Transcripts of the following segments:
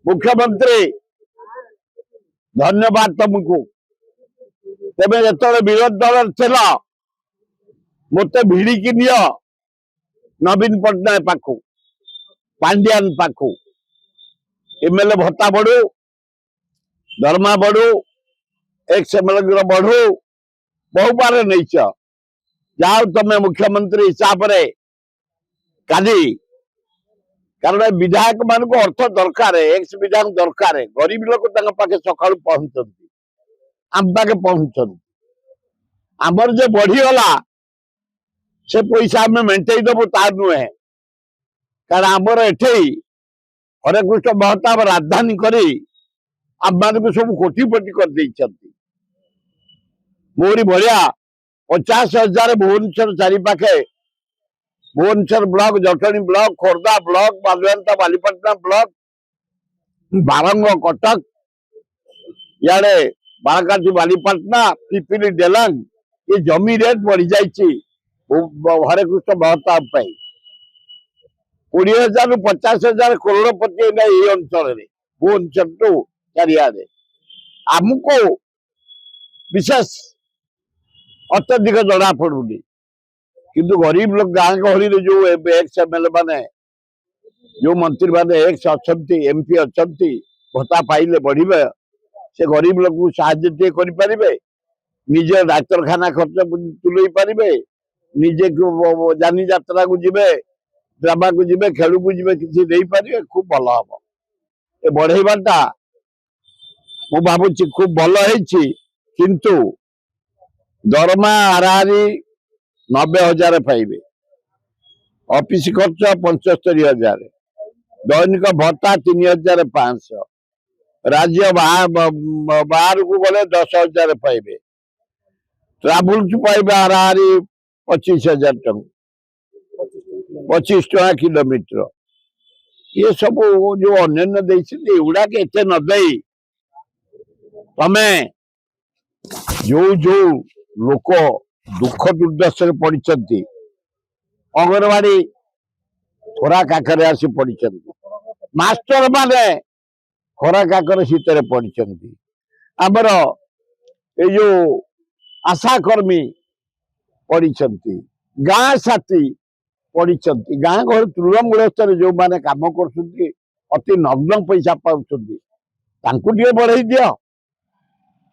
मुख्यमंत्री धन्यवाद तुमको तेज जो विरोधी दल थिल मत भिड़िकी नि नवीन पट्टनायक पाखु पांड्यान पाखु एमएलए भत्ता बढ़ू दरमा बढ़ू एक्स एमएलए बढ़ू बहु बार नहीं जाओ तुम मुख्यमंत्री हिसाब से काली कारण विधायक मान को अर्थ दरकार एक्स विधायक दरकार गरीब लोग पाखे सका पहुंचती आम पाखे पहुंचती आमर जो बढ़ीगला से पैसा आम मेन्टे दबू ता नुहे कारण आमर एठे हरे कृष्ण महताब राजधानी करी आम मान को सब कोटिपति कर देइछंती मोरी भलिया 50,000 भुवनेश्वर चारिपाखे Bhubaneswar block Jatni block Khordha block Balianta Balipatna block Barang Cuttack इे बाराकाटी बालीपाटना पिपिली डेलांग ये जमी रेट बढ़ी जाइए हरे कृष्ण महताब 20,000 रु 50,000 करोड़पति ये अंचल भुवनेश्वर टू चारियाडे आमको विशेष अत्यधिक जड़ा पड़ूनी किंतु गरीब लोग गाँ गहली जो एक्स एमएलए माने जो मंत्री माने एक्स अच्छा एमपी अच्छा भत्ता पाइले बढ़े से गरीब लोग को साहाय्य करें निजे डाक्तरखाना खर्च तुले पारे निजे जानी यात्रा को जीवे ड्रामा को जीवे खेल को जीवे किसी नहीं पारे खूब भल हम ये बढ़ेबाटा मु भावुची खूब भल है किंतु दरमा हाराहारी 90,000 पाइबे ऑफिस खर्च 75,000 दैनिक भत्ता 3,500 राज्य बाहर को गले 10,000 पाइबे ट्राभेल पाइबे हाराहारी 25,000 टंका 25 टका किलोमीटर ये सब जो अन्य युवा के एत न दे तमे जो लोक दुख दुर्दशा पड़ी अंगनवाड़ी खरा काकर आसी पड़ी मास्टर माने खरा काकर शीतर पड़ी आमर ये जो आशाकर्मी पड़ी गाँ साथी पड़ी गाँ घर तृणमूल स्तर जो मैंने कम कर अति नग्न पैसा पाँच बढ़ई दि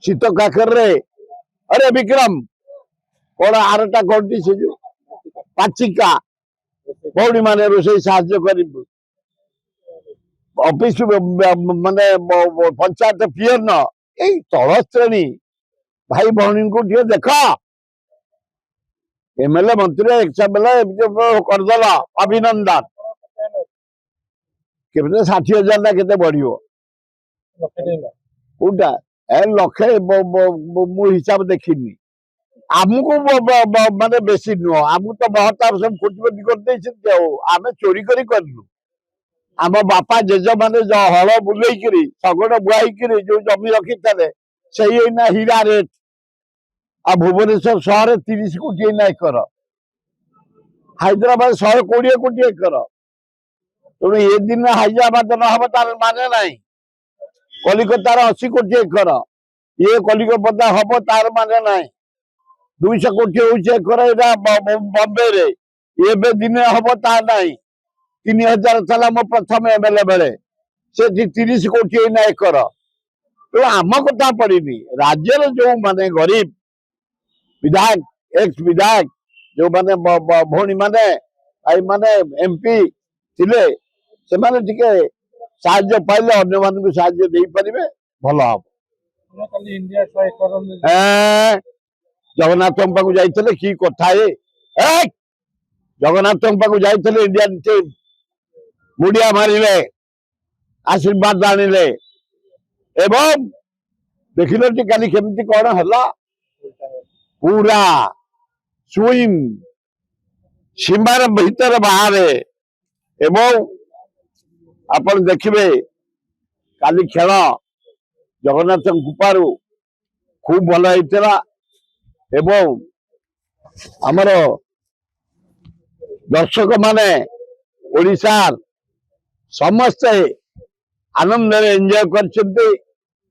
शीत काकर अरे विक्रम कौन आरटा कौन से जो पाचिका कौड़ी माने रोषे साहाଯ୍य कर ऑफिस माने पंचायत पियन यही तल श्रेणी भाई भौणी को देख एमएलए मंत्री एक्सएमएलए करदेल अभिनंदन के 60,000 ना के बढ़ो कौटा ए लक्षे मु हिसाब देखनी आमको माने बेसी नुह आमको तो महताब सब कोटिपति कर आम चोरी करूँ आम बापा जेज मैंने हल बुले शगड़ बुआई जो जमी रखी थे से हीरा रेट आ भुवनेश्वर शहर 30 कोटी एकर हैदराबाद 120 कोटी एकर तेणु ये दिन हैदराबाद न हम तार माने ना कलिकतार 80 कोटी एकर ये कलिकता हम तार माने ना 200 कोटी होकर बम्बे रे ये दिन हम ता ना 3,000 था मो प्रथम एमएलए बेले से 30 कोटी एकर तो आम कथा पड़नी राज्य जो माने गरीब विधायक एक्स विधायक जो माने भौणी माने आई माने एमपी थिले से माने टिके साहाय्य पाइले अन्य मान को साहाय्य दे पारिबे भल हम जगन्नाथ पाक जाइए कि कथा है जगन्नाथ पाक जाइए इंडियन टीम मुड़िया मारे आशीर्वाद आनिले एवं देखिल काली केमती कौन है पूरा स्विंग सीमार भीतर बाहर एवं आपण देखिए काली खेल जगन्नाथ कृपारू खूब भल होता एवं आमर दर्शक माने ओडिशार ସମସ୍ତେ ଆନନ୍ଦରେ ଏନ୍ଜୟ କରିଛନ୍ତି।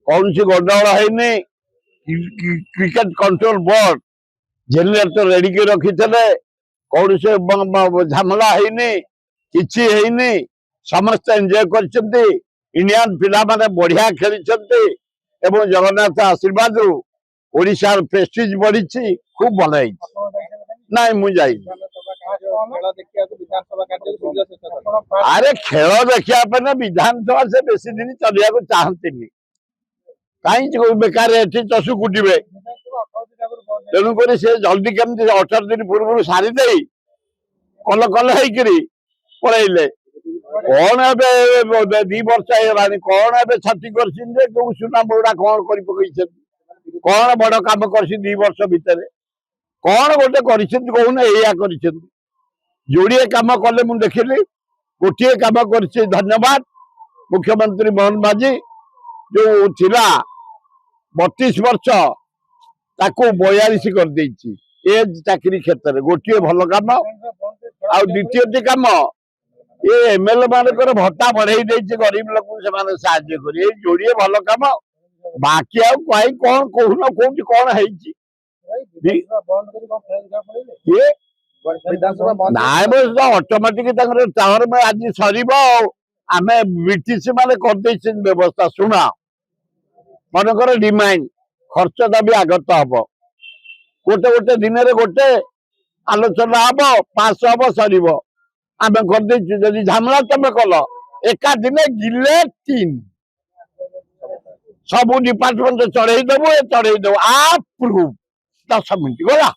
କୌଣସି ଗଣ୍ଡଗୋଳ ହେଇନି। କ୍ରିକେଟ କଣ୍ଟ୍ରୋଲ ବୋର୍ଡ ଜେନେରେଟର ରେଡିକି ରଖିଥିଲେ। କୌଣସି ଝାମେଲା ହେଇନି, କିଛି ହେଇନି। ସମସ୍ତେ ଏନ୍ଜୟ କରିଛନ୍ତି। ଇଣ୍ଡିଆନ ପିଲାମାନେ ବଢିଆ ଖେଳିଛନ୍ତି ଏବଂ ଜଗନ୍ନାଥ ଆଶୀର୍ବାଦରୁ ଓଡ଼ିଶାର ପ୍ରେଷ୍ଟିଜ ବଢିଛି। ଖୁବ ଭଲ ହେଇଛି। ନାଇଁ ମୁଁ ଯାଇନି। ଆରେ ଖେଳ ଦେଖିବା ପାଇଁ ନା ବିଧାନସଭା ସେ ବେଶୀ ଦିନ ଚଳିବାକୁ ଚାହାନ୍ତିନି। କାହିଁକି ବେକାର ଏଠି ଚଷୁ କୁଟିବେ। ତେଣୁକରି ସେ ଜଲ୍ଦି କେମିତି 18 ଦିନ ପୂର୍ବରୁ ସାରି ଦେଇ କଲ କଲ ହେଇକିରି ପଳେଇଲେ। କଣ ଏବେ 2 ବର୍ଷ ହେଇଗଲାଣି, କଣ ଏବେ ଛାତି କରିଛନ୍ତି ଯେ କୋଉ ସୁନା ବଉଡା କଣ କରି ପକେଇଛନ୍ତି? କଣ ବଡ କାମ କରିଛନ୍ତି 2 ବର୍ଷ ଭିତରେ? କଣ ଗୋଟେ କରିଛନ୍ତି କହୁନ? ଏଇଆ କରିଛନ୍ତି। ଯୋଡିଏ କାମ କଲେ ମୁଁ ଦେଖିଲି। ଗୋଟିଏ କାମ କରିଛି, ଧନ୍ୟବାଦ ମୁଖ୍ୟମନ୍ତ୍ରୀ ମୋହନ ମାଝୀ ଯୋଉ ଥିଲା 32 ବର୍ଷ ତାକୁ 42 କରିଦେଇଛି ଏ ଚାକିରି କ୍ଷେତ୍ରରେ। ଗୋଟିଏ ଭଲ କାମ। ଆଉ ଦ୍ୱିତୀୟଟି କାମ, ଏ ଏମଏଲଏ ମାନଙ୍କର ଭତ୍ତା ବଢେଇ ଦେଇଛି ଗରିବ ଲୋକଙ୍କୁ ସେମାନେ ସାହାଯ୍ୟ କରି। ଏଇ ଯୋଡିଏ ଭଲ କାମ। ବାକି ଆଉ କାହିଁ କଣ କହୁନ କୋଉଠି କଣ ହେଇଛି? ନାଇଁ ଅଟୋମେଟିକ ତାଙ୍କର ଟର୍ମ ଆଜି ସରିବ। ଆଉ ଆମେ ବ୍ରିଟିଶ ମାନେ କରିଦେଇଛନ୍ତି ବ୍ୟବସ୍ଥା। ଶୁଣ, ମନେକର ଡିମାଣ୍ଡ ଖର୍ଚ୍ଚ ଦାବି ଆଗତ ହବ। ଗୋଟେ ଦିନରେ ଗୋଟେ ଆଲୋଚନା ହବ, ପାସ୍ ହବ, ସରିବ। ଆମେ କରିଦେଇଛୁ। ଯଦି ଝାମେଲା ତମେ କଲ, ଏକା ଦିନେ ଗିଲେ 3 ସବୁ ଡିପାର୍ଟମେଣ୍ଟ ଚଢେଇ ଦେବୁ। 10 ମିନିଟ ଗଲା।